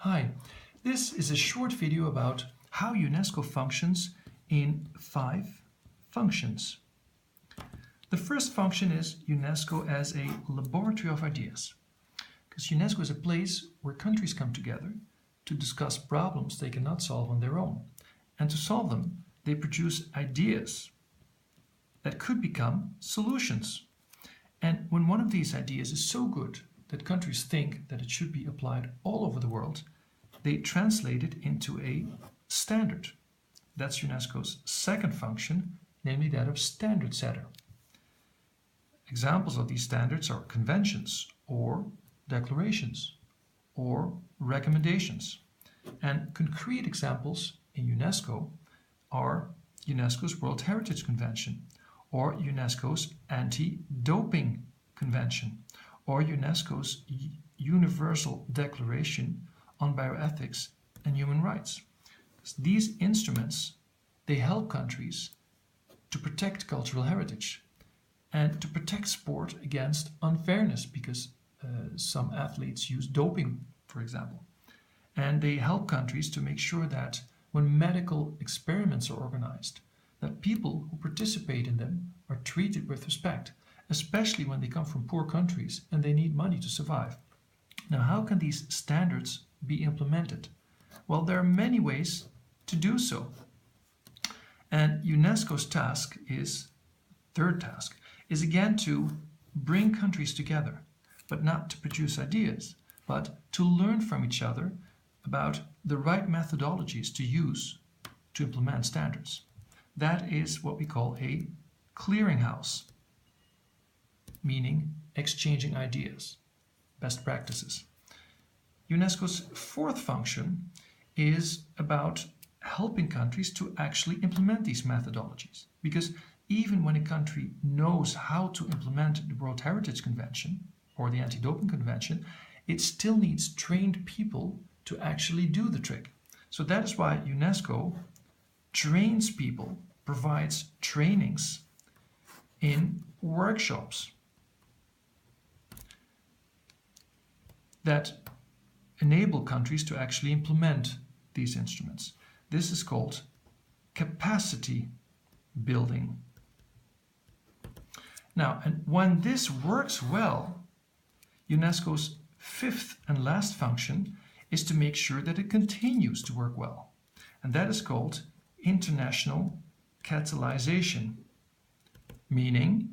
Hi, this is a short video about how UNESCO functions in 5 functions. The first function is UNESCO as a laboratory of ideas, because UNESCO is a place where countries come together to discuss problems they cannot solve on their own. And to solve them, they produce ideas that could become solutions. And when one of these ideas is so good that countries think that it should be applied all over the world, they translate it into a standard. That's UNESCO's second function, namely that of standard setter. Examples of these standards are conventions or declarations or recommendations. And concrete examples in UNESCO are UNESCO's World Heritage Convention, or UNESCO's Anti-Doping Convention, or UNESCO's Universal Declaration on Bioethics and Human Rights. These instruments, they help countries to protect cultural heritage and to protect sport against unfairness, because some athletes use doping, for example. And they help countries to make sure that when medical experiments are organized, that people who participate in them are treated with respect, especially when they come from poor countries and they need money to survive. Now, how can these standards be implemented? Well, there are many ways to do so. And UNESCO's third task, is again to bring countries together, but not to produce ideas, but to learn from each other about the right methodologies to use to implement standards. That is what we call a clearinghouse, meaning exchanging ideas, best practices. UNESCO's fourth function is about helping countries to actually implement these methodologies, because even when a country knows how to implement the World Heritage Convention or the Anti-Doping Convention, it still needs trained people to actually do the trick. So that is why UNESCO trains people, provides trainings in workshops that enable countries to actually implement these instruments. This is called capacity building. Now, and when this works well, UNESCO's fifth and last function is to make sure that it continues to work well. And that is called international catalyzation, meaning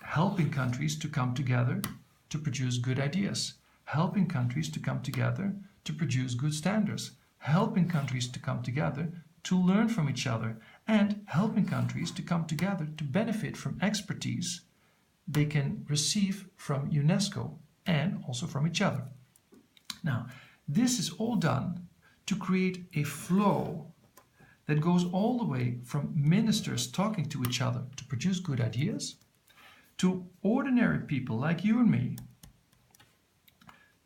helping countries to come together to produce good ideas, helping countries to come together to produce good standards, helping countries to come together to learn from each other, and helping countries to come together to benefit from expertise they can receive from UNESCO and also from each other. Now, this is all done to create a flow that goes all the way from ministers talking to each other to produce good ideas, to ordinary people like you and me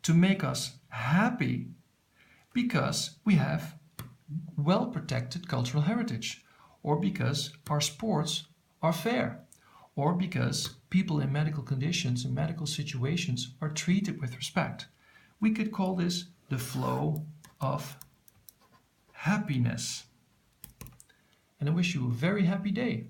to make us happy because we have well-protected cultural heritage, or because our sports are fair, or because people in medical conditions and medical situations are treated with respect. We could call this the flow of happiness. And I wish you a very happy day.